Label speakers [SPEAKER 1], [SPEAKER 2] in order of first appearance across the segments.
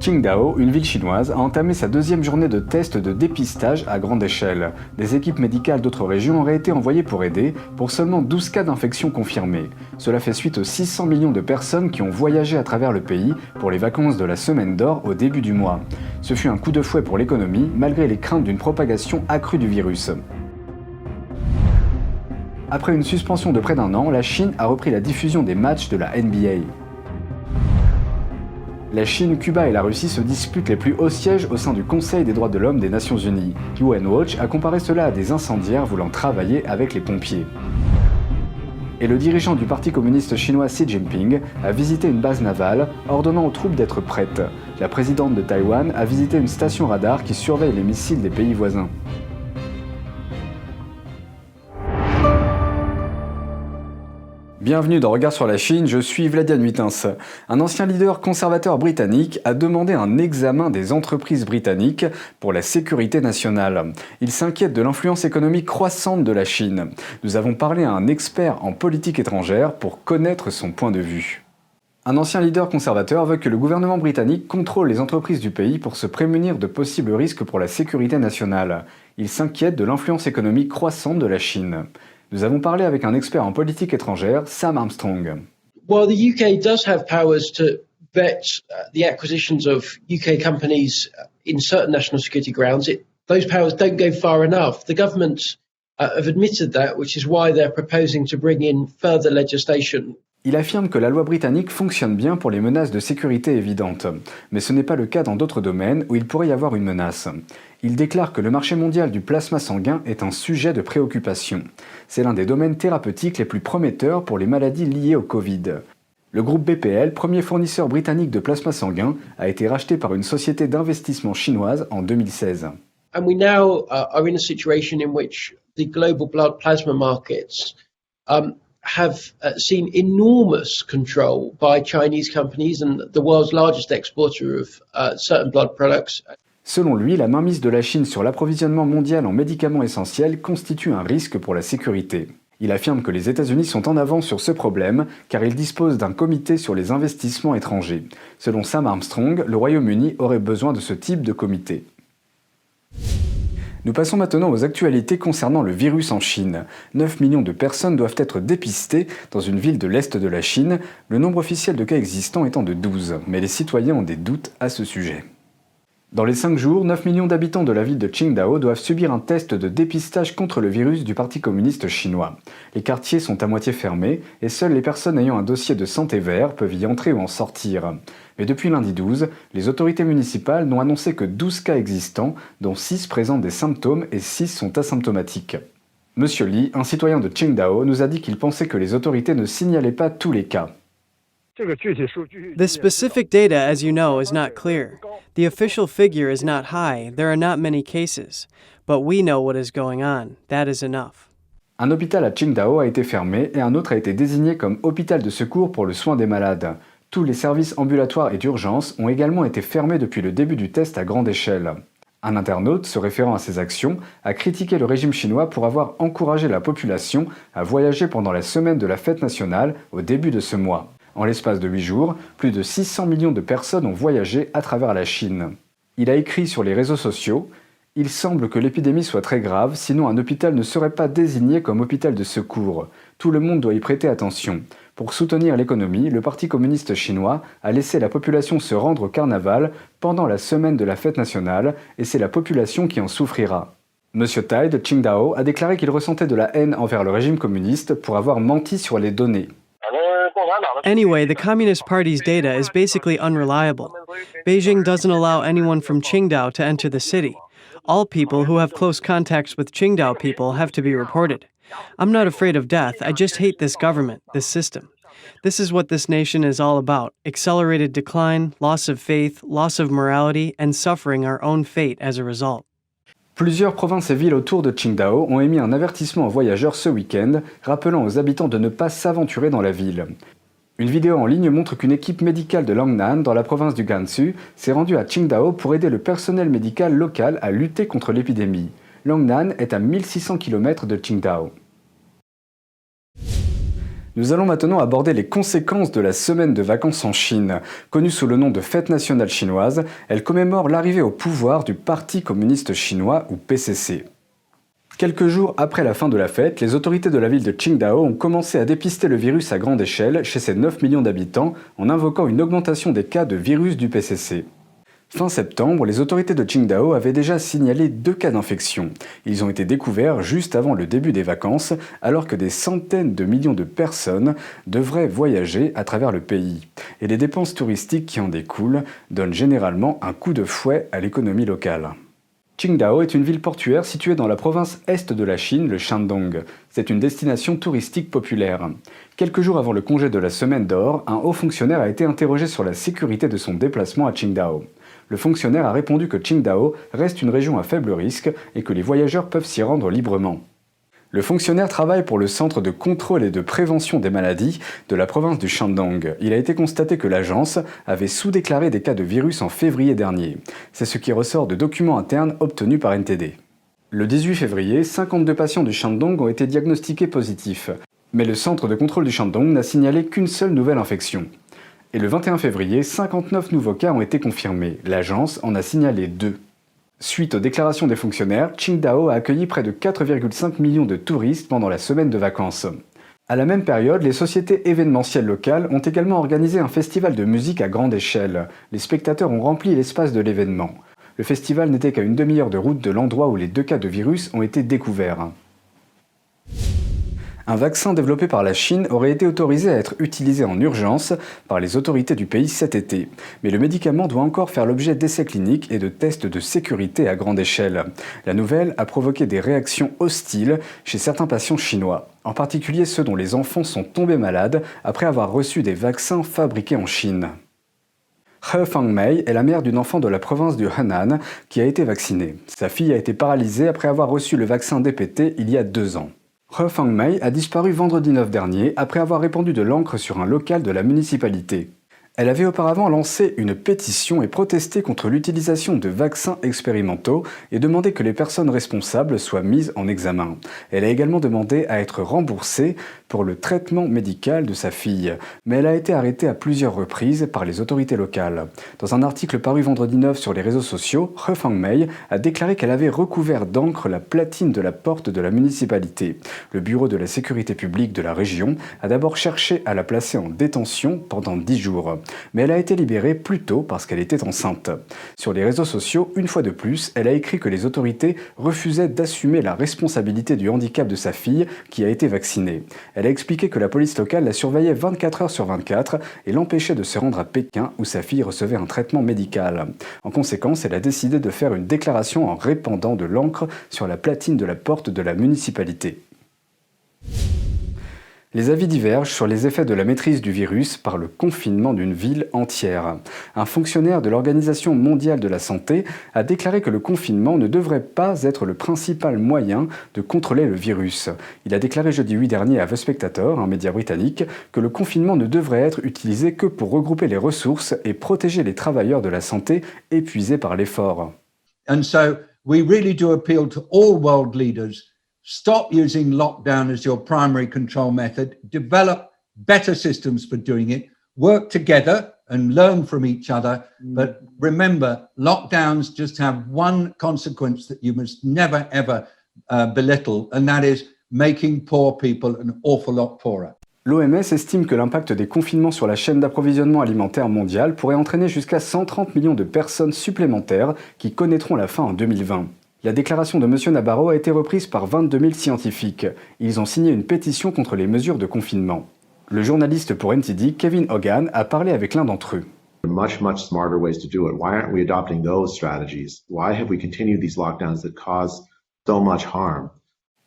[SPEAKER 1] Qingdao, une ville chinoise, a entamé sa deuxième journée de tests de dépistage à grande échelle. Des équipes médicales d'autres régions auraient été envoyées pour aider, pour seulement 12 cas d'infection confirmés. Cela fait suite aux 600 millions de personnes qui ont voyagé à travers le pays pour les vacances de la Semaine d'Or au début du mois. Ce fut un coup de fouet pour l'économie, malgré les craintes d'une propagation accrue du virus. Après une suspension de près d'un an, la Chine a repris la diffusion des matchs de la NBA. La Chine, Cuba et la Russie se disputent les plus hauts sièges au sein du Conseil des droits de l'homme des Nations Unies. UN Watch a comparé cela à des incendiaires voulant travailler avec les pompiers. Et le dirigeant du Parti communiste chinois Xi Jinping a visité une base navale, ordonnant aux troupes d'être prêtes. La présidente de Taïwan a visité une station radar qui surveille les missiles des pays voisins. Bienvenue dans Regard sur la Chine, je suis Vladian Huitens. Un ancien leader conservateur britannique a demandé un examen des entreprises britanniques pour la sécurité nationale. Il s'inquiète de l'influence économique croissante de la Chine. Nous avons parlé à un expert en politique étrangère pour connaître son point de vue. Un ancien leader conservateur veut que le gouvernement britannique contrôle les entreprises du pays pour se prémunir de possibles risques pour la sécurité nationale. Il s'inquiète de l'influence économique croissante de la Chine. Nous avons parlé avec un expert en politique étrangère, Sam Armstrong.
[SPEAKER 2] While the UK does have powers to vet the acquisitions of UK companies in certain national security grounds, those powers don't go far enough. The government have admitted that, which is why they're proposing to bring in further legislation.
[SPEAKER 1] Il affirme que la loi britannique fonctionne bien pour les menaces de sécurité évidentes, mais ce n'est pas le cas dans d'autres domaines où il pourrait y avoir une menace. Il déclare que le marché mondial du plasma sanguin est un sujet de préoccupation. C'est l'un des domaines thérapeutiques les plus prometteurs pour les maladies liées au Covid. Le groupe BPL, premier fournisseur britannique de plasma sanguin, a été racheté par une société d'investissement chinoise en 2016.
[SPEAKER 2] And we now are in a situation in which the global blood plasma markets have seen enormous control by Chinese companies and the world's largest exporter of certain blood products.
[SPEAKER 1] Selon lui, la mainmise de la Chine sur l'approvisionnement mondial en médicaments essentiels constitue un risque pour la sécurité. Il affirme que les États-Unis sont en avance sur ce problème car ils disposent d'un comité sur les investissements étrangers. Selon Sam Armstrong, le Royaume-Uni aurait besoin de ce type de comité. Nous passons maintenant aux actualités concernant le virus en Chine. 9 millions de personnes doivent être dépistées dans une ville de l'Est de la Chine, le nombre officiel de cas existants étant de 12, mais les citoyens ont des doutes à ce sujet. Dans les 5 jours, 9 millions d'habitants de la ville de Qingdao doivent subir un test de dépistage contre le virus du Parti communiste chinois. Les quartiers sont à moitié fermés et seules les personnes ayant un dossier de santé vert peuvent y entrer ou en sortir. Mais depuis lundi 12, les autorités municipales n'ont annoncé que 12 cas existants, dont 6 présentent des symptômes et 6 sont asymptomatiques. Monsieur Li, un citoyen de Qingdao, nous a dit qu'il pensait que les autorités ne signalaient pas tous les cas.
[SPEAKER 3] The specific data, as you know, is not clear. The official figure is not high. There are not many cases. But we know what is going on. That is enough.
[SPEAKER 1] Un hôpital à Qingdao a été fermé et un autre a été désigné comme hôpital de secours pour le soin des malades. Tous les services ambulatoires et d'urgence ont également été fermés depuis le début du test à grande échelle. Un internaute, se référant à ces actions, a critiqué le régime chinois pour avoir encouragé la population à voyager pendant la semaine de la fête nationale au début de ce mois. En l'espace de 8 jours, plus de 600 millions de personnes ont voyagé à travers la Chine. Il a écrit sur les réseaux sociaux « Il semble que l'épidémie soit très grave, sinon un hôpital ne serait pas désigné comme hôpital de secours. Tout le monde doit y prêter attention. Pour soutenir l'économie, le Parti communiste chinois a laissé la population se rendre au carnaval pendant la semaine de la fête nationale et c'est la population qui en souffrira. » Monsieur Tai de Qingdao a déclaré qu'il ressentait de la haine envers le régime communiste pour avoir menti sur les données.
[SPEAKER 3] Anyway, the Communist Party's data is basically unreliable. Beijing doesn't allow anyone from Qingdao to enter the city. All people who have close contacts with Qingdao people have to be reported. I'm not afraid of death, I just hate this government, this system. This is what this nation is all about: accelerated decline, loss of faith, loss of morality, and suffering our own fate as a result.
[SPEAKER 1] Plusieurs provinces et villes autour de Qingdao ont émis un avertissement aux voyageurs ce week-end, rappelant aux habitants de ne pas s'aventurer dans la ville. Une vidéo en ligne montre qu'une équipe médicale de Longnan, dans la province du Gansu, s'est rendue à Qingdao pour aider le personnel médical local à lutter contre l'épidémie. Longnan est à 1600 km de Qingdao. Nous allons maintenant aborder les conséquences de la semaine de vacances en Chine. Connue sous le nom de Fête nationale chinoise, elle commémore l'arrivée au pouvoir du Parti communiste chinois ou PCC. Quelques jours après la fin de la fête, les autorités de la ville de Qingdao ont commencé à dépister le virus à grande échelle chez ses 9 millions d'habitants en invoquant une augmentation des cas de virus du PCC. Fin septembre, les autorités de Qingdao avaient déjà signalé 2 cas d'infection. Ils ont été découverts juste avant le début des vacances, alors que des centaines de millions de personnes devraient voyager à travers le pays. Et les dépenses touristiques qui en découlent donnent généralement un coup de fouet à l'économie locale. Qingdao est une ville portuaire située dans la province est de la Chine, le Shandong. C'est une destination touristique populaire. Quelques jours avant le congé de la semaine d'or, un haut fonctionnaire a été interrogé sur la sécurité de son déplacement à Qingdao. Le fonctionnaire a répondu que Qingdao reste une région à faible risque et que les voyageurs peuvent s'y rendre librement. Le fonctionnaire travaille pour le Centre de contrôle et de prévention des maladies de la province du Shandong. Il a été constaté que l'agence avait sous-déclaré des cas de virus en février dernier. C'est ce qui ressort de documents internes obtenus par NTD. Le 18 février, 52 patients du Shandong ont été diagnostiqués positifs. Mais le Centre de contrôle du Shandong n'a signalé qu'une seule nouvelle infection. Et le 21 février, 59 nouveaux cas ont été confirmés. L'agence en a signalé 2. Suite aux déclarations des fonctionnaires, Qingdao a accueilli près de 4,5 millions de touristes pendant la semaine de vacances. À la même période, les sociétés événementielles locales ont également organisé un festival de musique à grande échelle. Les spectateurs ont rempli l'espace de l'événement. Le festival n'était qu'à une demi-heure de route de l'endroit où les 2 cas de virus ont été découverts. Un vaccin développé par la Chine aurait été autorisé à être utilisé en urgence par les autorités du pays cet été. Mais le médicament doit encore faire l'objet d'essais cliniques et de tests de sécurité à grande échelle. La nouvelle a provoqué des réactions hostiles chez certains patients chinois, en particulier ceux dont les enfants sont tombés malades après avoir reçu des vaccins fabriqués en Chine. He Fangmei est la mère d'une enfant de la province du Henan qui a été vaccinée. Sa fille a été paralysée après avoir reçu le vaccin DPT il y a 2 ans. He Fangmei a disparu vendredi 9 dernier après avoir répandu de l'encre sur un local de la municipalité. Elle avait auparavant lancé une pétition et protesté contre l'utilisation de vaccins expérimentaux et demandé que les personnes responsables soient mises en examen. Elle a également demandé à être remboursée pour le traitement médical de sa fille, mais elle a été arrêtée à plusieurs reprises par les autorités locales. Dans un article paru vendredi 9 sur les réseaux sociaux, He Fangmei a déclaré qu'elle avait recouvert d'encre la platine de la porte de la municipalité. Le bureau de la sécurité publique de la région a d'abord cherché à la placer en détention pendant 10 jours. Mais elle a été libérée plus tôt parce qu'elle était enceinte. Sur les réseaux sociaux, une fois de plus, elle a écrit que les autorités refusaient d'assumer la responsabilité du handicap de sa fille qui a été vaccinée. Elle a expliqué que la police locale la surveillait 24 heures sur 24 et l'empêchait de se rendre à Pékin où sa fille recevait un traitement médical. En conséquence, elle a décidé de faire une déclaration en répandant de l'encre sur la platine de la porte de la municipalité. Les avis divergent sur les effets de la maîtrise du virus par le confinement d'une ville entière. Un fonctionnaire de l'Organisation mondiale de la santé a déclaré que le confinement ne devrait pas être le principal moyen de contrôler le virus. Il a déclaré jeudi 8 dernier à The Spectator, un média britannique, que le confinement ne devrait être utilisé que pour regrouper les ressources et protéger les travailleurs de la santé épuisés par l'effort.
[SPEAKER 4] And so we really do appeal to all world leaders. Stop using lockdown as your primary control method. Develop better systems for doing it. Work together and learn from each other. But remember, lockdowns just have one consequence that you must never, ever belittle, and that is making poor people an awful lot poorer.
[SPEAKER 1] L'OMS estime que l'impact des confinements sur la chaîne d'approvisionnement alimentaire mondiale pourrait entraîner jusqu'à 130 millions de personnes supplémentaires qui connaîtront la faim en 2020. La déclaration de M. Nabarro a été reprise par 22 000 scientifiques. Ils ont signé une pétition contre les mesures de confinement. Le journaliste pour NTD, Kevin Hogan, a parlé avec l'un d'entre eux.
[SPEAKER 5] Much smarter ways to do it. Why aren't we adopting those strategies? Why have we continued these lockdowns that cause so much harm?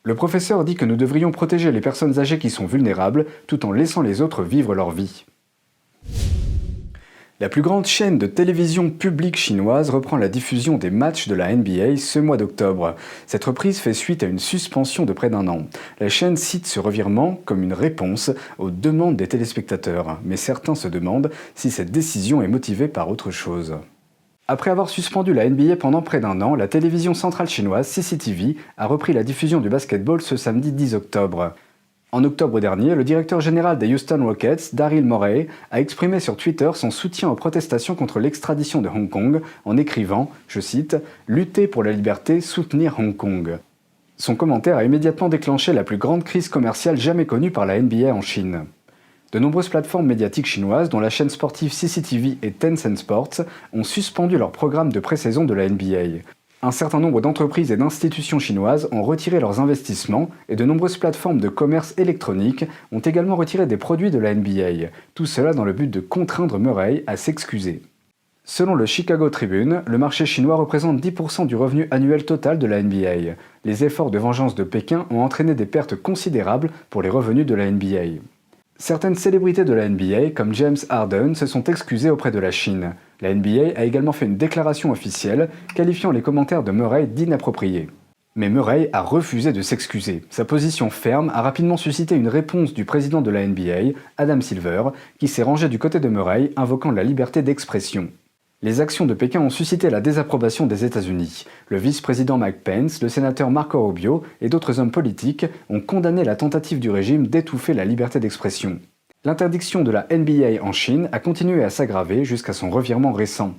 [SPEAKER 1] Le professeur dit que nous devrions protéger les personnes âgées qui sont vulnérables tout en laissant les autres vivre leur vie. La plus grande chaîne de télévision publique chinoise reprend la diffusion des matchs de la NBA ce mois d'octobre. Cette reprise fait suite à une suspension de près d'1 an. La chaîne cite ce revirement comme une réponse aux demandes des téléspectateurs, mais certains se demandent si cette décision est motivée par autre chose. Après avoir suspendu la NBA pendant près d'1 an, la télévision centrale chinoise CCTV a repris la diffusion du basketball ce samedi 10 octobre. En octobre dernier, le directeur général des Houston Rockets, Daryl Morey, a exprimé sur Twitter son soutien aux protestations contre l'extradition de Hong Kong en écrivant, je cite, « Lutter pour la liberté, soutenir Hong Kong ». Son commentaire a immédiatement déclenché la plus grande crise commerciale jamais connue par la NBA en Chine. De nombreuses plateformes médiatiques chinoises, dont la chaîne sportive CCTV et Tencent Sports, ont suspendu leur programme de pré-saison de la NBA. Un certain nombre d'entreprises et d'institutions chinoises ont retiré leurs investissements et de nombreuses plateformes de commerce électronique ont également retiré des produits de la NBA, tout cela dans le but de contraindre Murray à s'excuser. Selon le Chicago Tribune, le marché chinois représente 10% du revenu annuel total de la NBA. Les efforts de vengeance de Pékin ont entraîné des pertes considérables pour les revenus de la NBA. Certaines célébrités de la NBA, comme James Harden, se sont excusées auprès de la Chine. La NBA a également fait une déclaration officielle qualifiant les commentaires de Murray d'inappropriés. Mais Murray a refusé de s'excuser. Sa position ferme a rapidement suscité une réponse du président de la NBA, Adam Silver, qui s'est rangé du côté de Murray, invoquant la liberté d'expression. Les actions de Pékin ont suscité la désapprobation des États-Unis. Le vice-président Mike Pence, le sénateur Marco Rubio et d'autres hommes politiques ont condamné la tentative du régime d'étouffer la liberté d'expression. L'interdiction de la NBA en Chine a continué à s'aggraver jusqu'à son revirement récent.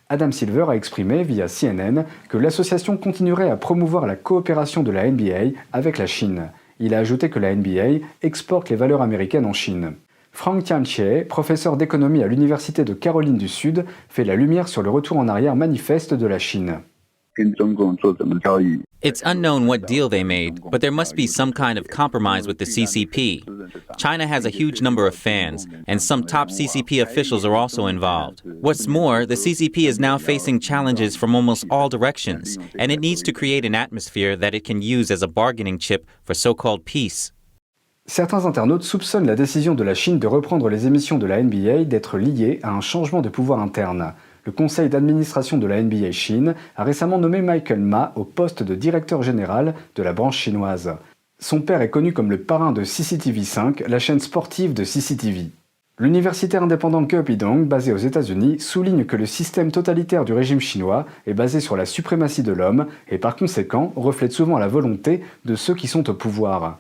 [SPEAKER 1] Adam Silver a exprimé via CNN que l'association continuerait à promouvoir la coopération de la NBA avec la Chine. Il a ajouté que la NBA exporte les valeurs américaines en Chine. Frank Tianchie, professeur d'économie à l'Université de Caroline du Sud, fait la lumière sur le retour en arrière manifeste de la Chine.
[SPEAKER 6] It's unknown what deal they made, but there must be some kind of compromise with the CCP. China has a huge number of fans, and some top CCP officials are also involved. What's more, the CCP is now facing challenges from almost all directions, and it needs to create an atmosphere that it can use as a bargaining chip for so-called peace.
[SPEAKER 1] Certains internautes soupçonnent la décision de la Chine de reprendre les émissions de la NBA d'être liée à un changement de pouvoir interne. Le conseil d'administration de la NBA Chine a récemment nommé Michael Ma au poste de directeur général de la branche chinoise. Son père est connu comme le parrain de CCTV5, la chaîne sportive de CCTV. L'universitaire indépendant Guopidong, basé aux États-Unis, souligne que le système totalitaire du régime chinois est basé sur la suprématie de l'homme et par conséquent reflète souvent la volonté de ceux qui sont au pouvoir.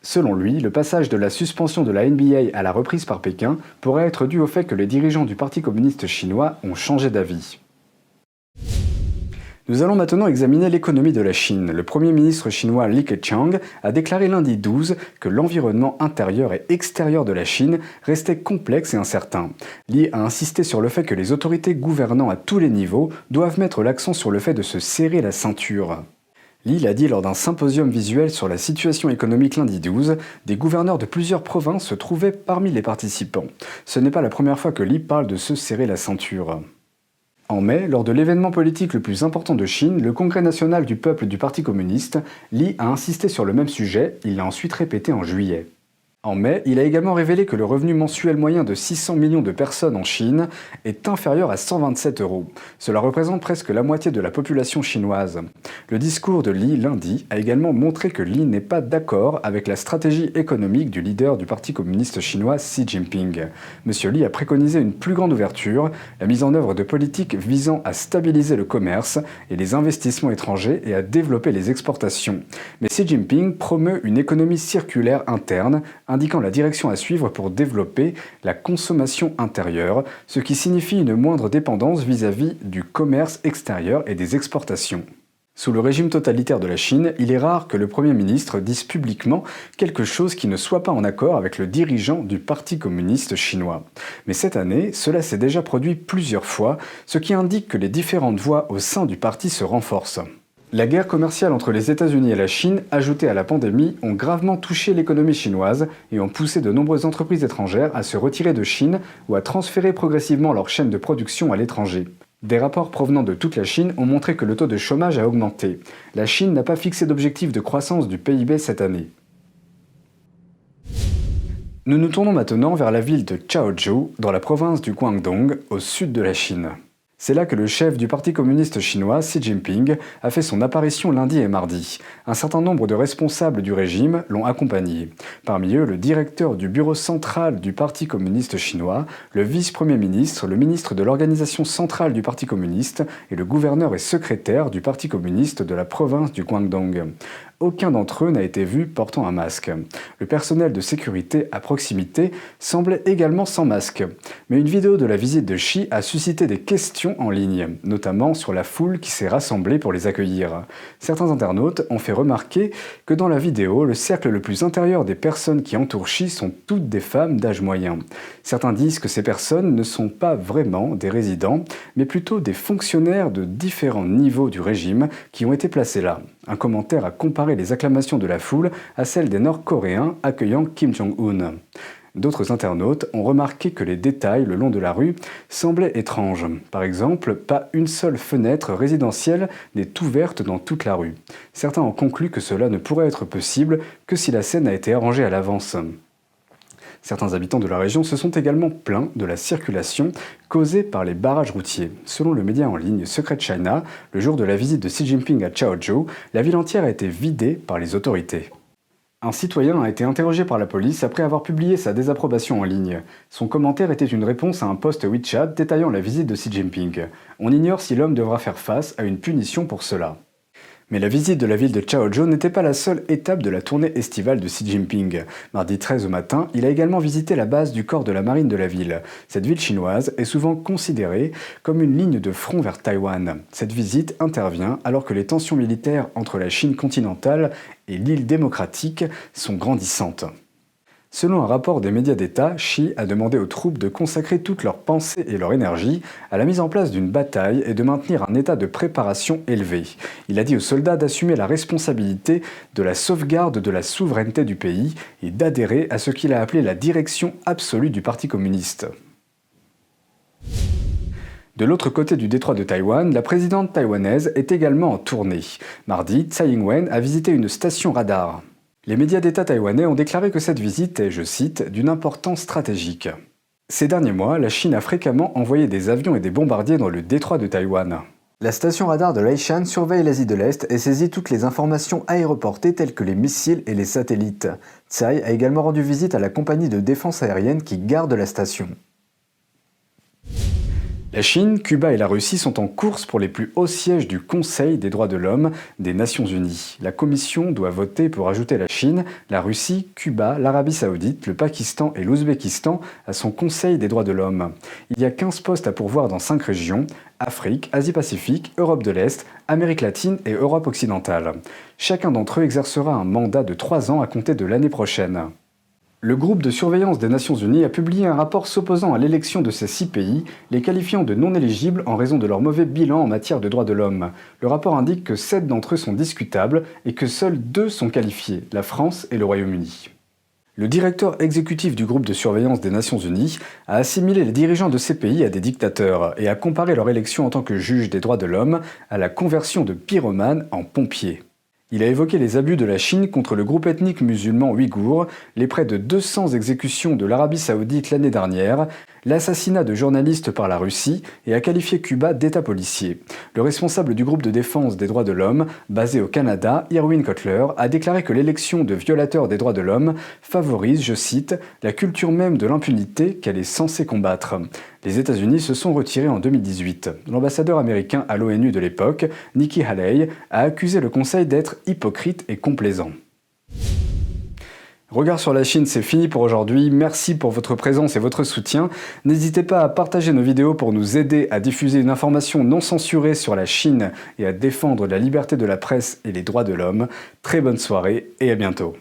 [SPEAKER 1] Selon lui, le passage de la suspension de la NBA à la reprise par Pékin pourrait être dû au fait que les dirigeants du Parti communiste chinois ont changé d'avis. Nous allons maintenant examiner l'économie de la Chine. Le Premier ministre chinois Li Keqiang a déclaré lundi 12 que l'environnement intérieur et extérieur de la Chine restait complexe et incertain. Li a insisté sur le fait que les autorités gouvernant à tous les niveaux doivent mettre l'accent sur le fait de se serrer la ceinture. Li l'a dit lors d'un symposium visuel sur la situation économique lundi 12, des gouverneurs de plusieurs provinces se trouvaient parmi les participants. Ce n'est pas la première fois que Li parle de se serrer la ceinture. En mai, lors de l'événement politique le plus important de Chine, le Congrès national du peuple du Parti communiste, Li a insisté sur le même sujet, il l'a ensuite répété en juillet. En mai, il a également révélé que le revenu mensuel moyen de 600 millions de personnes en Chine est inférieur à 127 €. Cela représente presque la moitié de la population chinoise. Le discours de Li lundi a également montré que Li n'est pas d'accord avec la stratégie économique du leader du Parti communiste chinois Xi Jinping. M. Li a préconisé une plus grande ouverture, la mise en œuvre de politiques visant à stabiliser le commerce et les investissements étrangers et à développer les exportations. Mais Xi Jinping promeut une économie circulaire interne, indiquant la direction à suivre pour développer la consommation intérieure, ce qui signifie une moindre dépendance vis-à-vis du commerce extérieur et des exportations. Sous le régime totalitaire de la Chine, il est rare que le Premier ministre dise publiquement quelque chose qui ne soit pas en accord avec le dirigeant du Parti communiste chinois. Mais cette année, cela s'est déjà produit plusieurs fois, ce qui indique que les différentes voix au sein du parti se renforcent. La guerre commerciale entre les États-Unis et la Chine, ajoutée à la pandémie, ont gravement touché l'économie chinoise et ont poussé de nombreuses entreprises étrangères à se retirer de Chine ou à transférer progressivement leur chaîne de production à l'étranger. Des rapports provenant de toute la Chine ont montré que le taux de chômage a augmenté. La Chine n'a pas fixé d'objectif de croissance du PIB cette année. Nous nous tournons maintenant vers la ville de Chaozhou, dans la province du Guangdong, au sud de la Chine. C'est là que le chef du Parti communiste chinois, Xi Jinping, a fait son apparition lundi et mardi. Un certain nombre de responsables du régime l'ont accompagné. Parmi eux, le directeur du bureau central du Parti communiste chinois, le vice-premier ministre, le ministre de l'organisation centrale du Parti communiste et le gouverneur et secrétaire du Parti communiste de la province du Guangdong. aucun d'entre eux n'a été vu portant un masque. Le personnel de sécurité à proximité semblait également sans masque. Mais une vidéo de la visite de Xi a suscité des questions en ligne, notamment sur la foule qui s'est rassemblée pour les accueillir. Certains internautes ont fait remarquer que dans la vidéo, le cercle le plus intérieur des personnes qui entourent Xi sont toutes des femmes d'âge moyen. Certains disent que ces personnes ne sont pas vraiment des résidents, mais plutôt des fonctionnaires de différents niveaux du régime qui ont été placés là. Un commentaire a comparé les acclamations de la foule à celles des Nord-Coréens accueillant Kim Jong-un. D'autres internautes ont remarqué que les détails le long de la rue semblaient étranges. Par exemple, pas une seule fenêtre résidentielle n'est ouverte dans toute la rue. Certains ont conclu que cela ne pourrait être possible que si la scène a été arrangée à l'avance. Certains habitants de la région se sont également plaints de la circulation causée par les barrages routiers. Selon le média en ligne Secret China, le jour de la visite de Xi Jinping à Chaozhou, la ville entière a été vidée par les autorités. Un citoyen a été interrogé par la police après avoir publié sa désapprobation en ligne. Son commentaire était une réponse à un post WeChat détaillant la visite de Xi Jinping. On ignore si l'homme devra faire face à une punition pour cela. Mais la visite de la ville de Chaozhou n'était pas la seule étape de la tournée estivale de Xi Jinping. Mardi 13 au matin, il a également visité la base du corps de la marine de la ville. Cette ville chinoise est souvent considérée comme une ligne de front vers Taïwan. Cette visite intervient alors que les tensions militaires entre la Chine continentale et l'île démocratique sont grandissantes. Selon un rapport des médias d'État, Xi a demandé aux troupes de consacrer toute leur pensée et leur énergie à la mise en place d'une bataille et de maintenir un état de préparation élevé. Il a dit aux soldats d'assumer la responsabilité de la sauvegarde de la souveraineté du pays et d'adhérer à ce qu'il a appelé la direction absolue du Parti communiste. De l'autre côté du détroit de Taïwan, la présidente taïwanaise est également en tournée. Mardi, Tsai Ing-wen a visité une station radar. Les médias d'État taïwanais ont déclaré que cette visite est, je cite, d'une importance stratégique. Ces derniers mois, la Chine a fréquemment envoyé des avions et des bombardiers dans le détroit de Taïwan. La station radar de Laishan surveille l'Asie de l'Est et saisit toutes les informations aéroportées telles que les missiles et les satellites. Tsai a également rendu visite à la compagnie de défense aérienne qui garde la station. La Chine, Cuba et la Russie sont en course pour les plus hauts sièges du Conseil des droits de l'homme des Nations Unies. La Commission doit voter pour ajouter la Chine, la Russie, Cuba, l'Arabie Saoudite, le Pakistan et l'Ouzbékistan à son Conseil des droits de l'homme. Il y a 15 postes à pourvoir dans 5 régions, Afrique, Asie-Pacifique, Europe de l'Est, Amérique latine et Europe occidentale. Chacun d'entre eux exercera un mandat de 3 ans à compter de l'année prochaine. Le groupe de surveillance des Nations Unies a publié un rapport s'opposant à l'élection de ces 6 pays, les qualifiant de non éligibles en raison de leur mauvais bilan en matière de droits de l'homme. Le rapport indique que 7 d'entre eux sont discutables et que seuls 2 sont qualifiés, la France et le Royaume-Uni. Le directeur exécutif du groupe de surveillance des Nations Unies a assimilé les dirigeants de ces pays à des dictateurs et a comparé leur élection en tant que juge des droits de l'homme à la conversion de pyromanes en pompiers. Il a évoqué les abus de la Chine contre le groupe ethnique musulman ouïghour, les près de 200 exécutions de l'Arabie Saoudite l'année dernière, l'assassinat de journalistes par la Russie et a qualifié Cuba d'État policier. Le responsable du groupe de défense des droits de l'homme, basé au Canada, Irwin Cotler, a déclaré que l'élection de violateurs des droits de l'homme favorise, je cite, la culture même de l'impunité qu'elle est censée combattre. Les États-Unis se sont retirés en 2018. L'ambassadeur américain à l'ONU de l'époque, Nikki Haley, a accusé le Conseil d'être hypocrite et complaisant. Regard sur la Chine, c'est fini pour aujourd'hui. Merci pour votre présence et votre soutien. N'hésitez pas à partager nos vidéos pour nous aider à diffuser une information non censurée sur la Chine et à défendre la liberté de la presse et les droits de l'homme. Très bonne soirée et à bientôt.